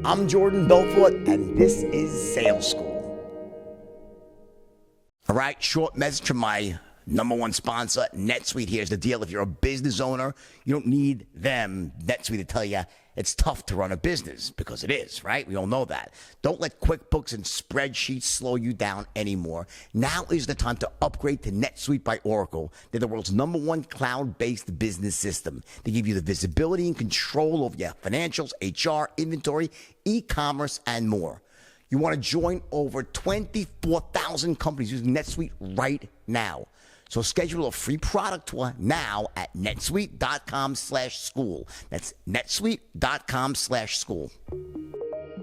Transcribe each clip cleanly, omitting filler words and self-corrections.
I'm Jordan Belfort, and this is Sales School. All right, short message from my number one sponsor, NetSuite. Here's the deal. If you're a business owner, you don't need them, NetSuite, to tell you it's tough to run a business, because it is, right? We all know that. Don't let QuickBooks and spreadsheets slow you down anymore. Now is the time to upgrade to NetSuite by Oracle. They're the world's number one cloud-based business system. They give you the visibility and control over your financials, HR, inventory, e-commerce, and more. You want to join over 24,000 companies using NetSuite right now. So schedule a free product tour now at netsuite.com/school. That's netsuite.com/school.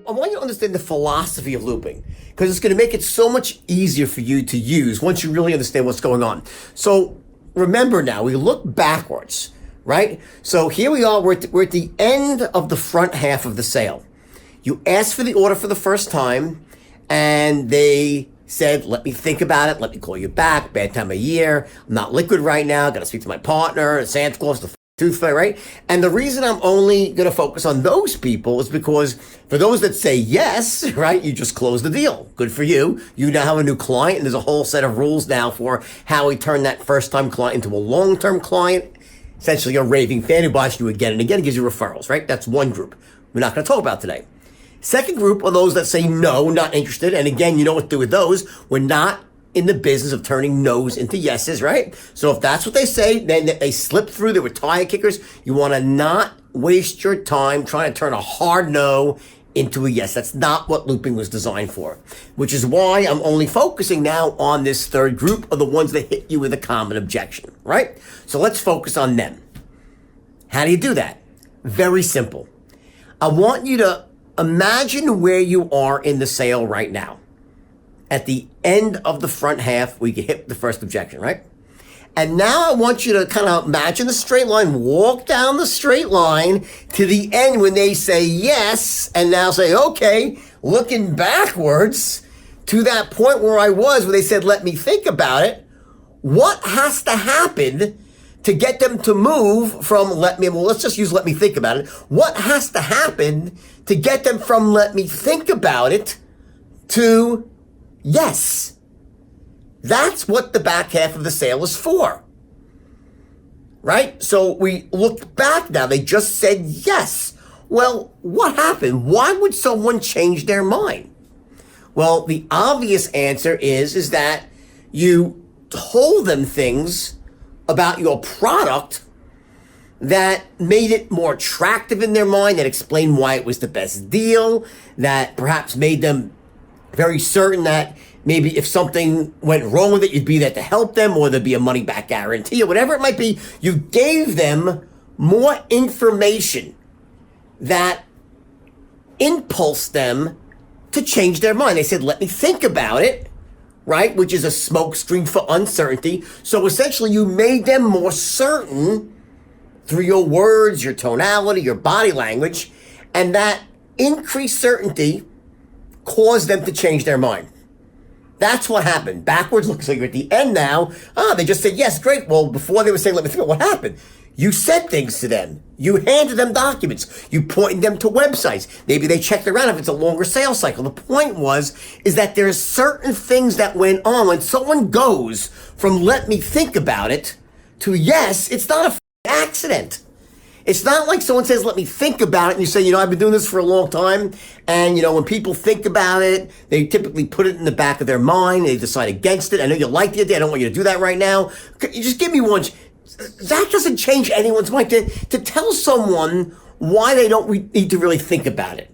I want you to understand the philosophy of looping, because it's going to make it so much easier for you to use once you really understand what's going on. So remember now, we look backwards, right? So here we are, we're at the end of the front half of the sale. You asked for the order for the first time, and they said, let me think about it, let me call you back, bad time of year, I'm not liquid right now, gotta speak to my partner, Santa Claus, the tooth fairy, right? And the reason I'm only gonna focus on those people is because for those that say yes, right, you just closed the deal. Good for you. You now have a new client, and there's a whole set of rules now for how we turn that first-time client into a long-term client, essentially a raving fan who buys you again and again and gives you referrals, right? That's one group we're not gonna talk about today. Second group are those that say no, not interested. And again, you know what to do with those. We're not in the business of turning no's into yeses, right? So if that's what they say, then they slip through, they were tire kickers. You want to not waste your time trying to turn a hard no into a yes. That's not what looping was designed for, which is why I'm only focusing now on this third group of the ones that hit you with a common objection, right? So let's focus on them. How do you do that? Very simple. I want you to imagine where you are in the sale right now. At the end of the front half, we hit the first objection, right? And now I want you to kind of imagine the straight line, walk down the straight line to the end when they say yes, and now say, okay, looking backwards to that point where I was, where they said, let me think about it. What has to happen to get them to move from let's just use let me think about it. What has to happen to get them from let me think about it to yes? That's what the back half of the sale is for, right? So we look back now, they just said yes. Well, what happened? Why would someone change their mind? Well, the obvious answer is that you told them things about your product that made it more attractive in their mind, that explained why it was the best deal, that perhaps made them very certain that maybe if something went wrong with it, you'd be there to help them, or there'd be a money back guarantee, or whatever it might be. You gave them more information that impulsed them to change their mind. They said, let me think about it, right? Which is a smokescreen for uncertainty. So essentially you made them more certain through your words, your tonality, your body language, and that increased certainty caused them to change their mind. That's what happened. Backwards looks like you're at the end now. They just said, yes, great. Well, before they were saying, let me think about what happened. You said things to them. You handed them documents. You pointed them to websites. Maybe they checked around if it's a longer sales cycle. The point is that there's certain things that went on. When someone goes from let me think about it to yes, it's not a accident. It's not like someone says, let me think about it, and you say, I've been doing this for a long time, and, when people think about it, they typically put it in the back of their mind, they decide against it. I know you like the idea, I don't want you to do that right now. You just give me one. That doesn't change anyone's mind. To tell someone why they don't need to really think about it,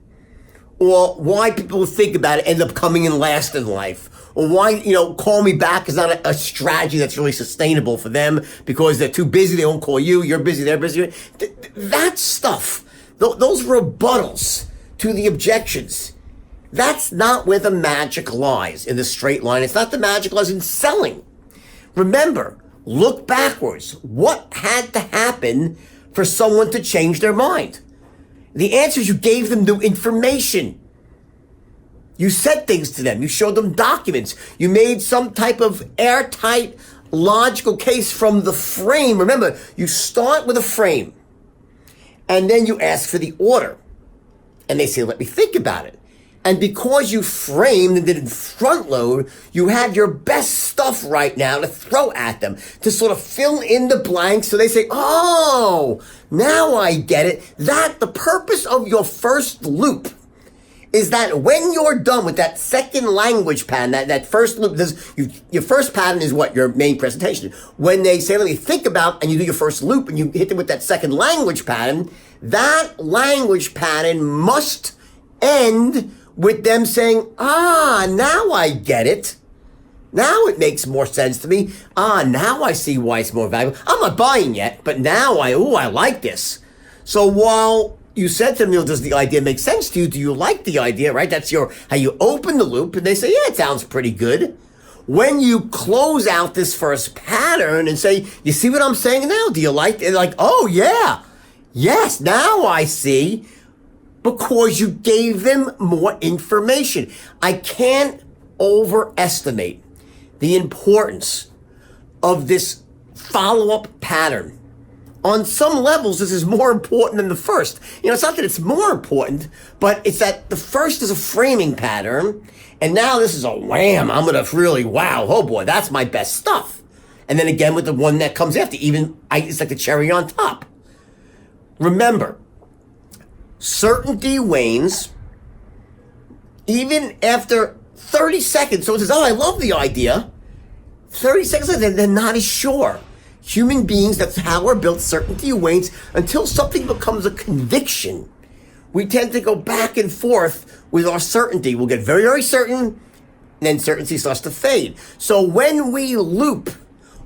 or why people who think about it end up coming in last in life, or why, call me back is not a strategy that's really sustainable for them because they're too busy, they won't call you, you're busy, they're busy. That stuff, those rebuttals to the objections, that's not where the magic lies in the straight line. It's not the magic lies in selling. Remember, look backwards. What had to happen for someone to change their mind? The answer is you gave them new information. You said things to them. You showed them documents. You made some type of airtight, logical case from the frame. Remember, you start with a frame, and then you ask for the order. And they say, let me think about it. And because you framed and did front load, you have your best stuff right now to throw at them, to sort of fill in the blanks. So they say, oh, now I get it. That the purpose of your first loop is that when you're done with that second language pattern, that first loop, your first pattern is what? Your main presentation. When they say, let me think about, and you do your first loop and you hit them with that second language pattern, that language pattern must end with them saying, now I get it. Now it makes more sense to me. Now I see why it's more valuable. I'm not buying yet, but now I like this. So while you said to them, does the idea make sense to you? Do you like the idea, right? That's how you open the loop, and they say, yeah, it sounds pretty good. When you close out this first pattern and say, you see what I'm saying now? Do you like it? Like, oh yeah, yes, now I see. Because you gave them more information. I can't overestimate the importance of this follow-up pattern. On some levels, this is more important than the first. It's not that it's more important, but it's that the first is a framing pattern, and now this is a wham. I'm going to really, wow, oh boy, that's my best stuff. And then again with the one that comes after, it's like the cherry on top. Remember, certainty wanes even after 30 seconds. So it says, I love the idea. 30 seconds later, they're not as sure. Human beings, that's how we're built. Certainty wanes until something becomes a conviction. We tend to go back and forth with our certainty. We'll get very, very certain, and then certainty starts to fade. So when we loop,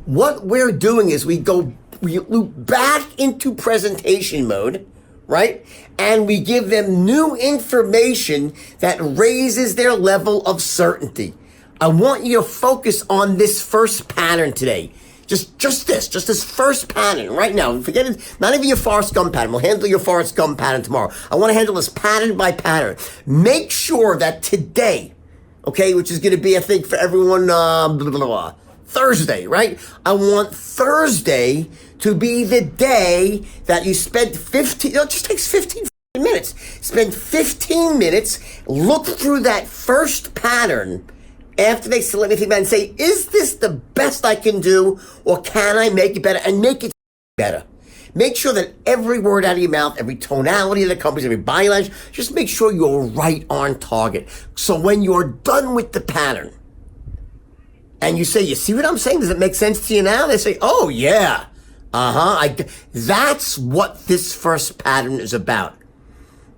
what we're doing is we loop back into presentation mode, right? And we give them new information that raises their level of certainty. I want you to focus on this first pattern today. Just this first pattern right now. Forget it, not even your Forrest Gump pattern. We'll handle your Forrest Gump pattern tomorrow. I want to handle this pattern by pattern. Make sure that today, okay, which is going to be, I think, for everyone, Thursday, right? I want Thursday to be the day that you spend 15, it just takes 15 minutes. Spend 15 minutes, look through that first pattern after they select anything and say, is this the best I can do, or can I make it better? And make it better. Make sure that every word out of your mouth, every tonality of the company, every body language, just make sure you're right on target. So when you're done with the pattern, and you say, you see what I'm saying? Does it make sense to you now? They say, oh yeah. That's what this first pattern is about.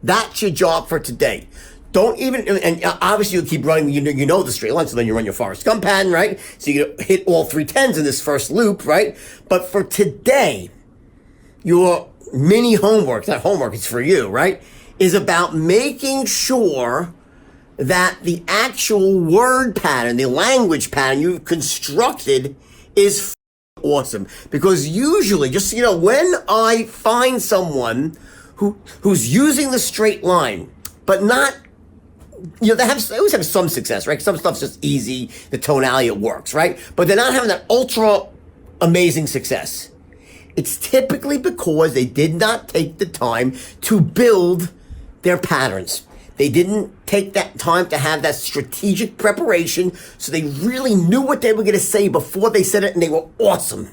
That's your job for today. Don't even, and obviously you'll keep running, you know the straight line, so then you run your Forrest Gump pattern, right? So you hit all 3 10s in this first loop, right? But for today, your mini homework, not homework, it's for you, right? Is about making sure that the actual word pattern, the language pattern you've constructed is awesome. Because usually, just so you know, when I find someone who's using the straight line, but not, they always have some success, right? Some stuff's just easy, the tonality, it works, right? But they're not having that ultra amazing success. It's typically because they did not take the time to build their patterns. They didn't take that time to have that strategic preparation, so they really knew what they were going to say before they said it, and they were awesome.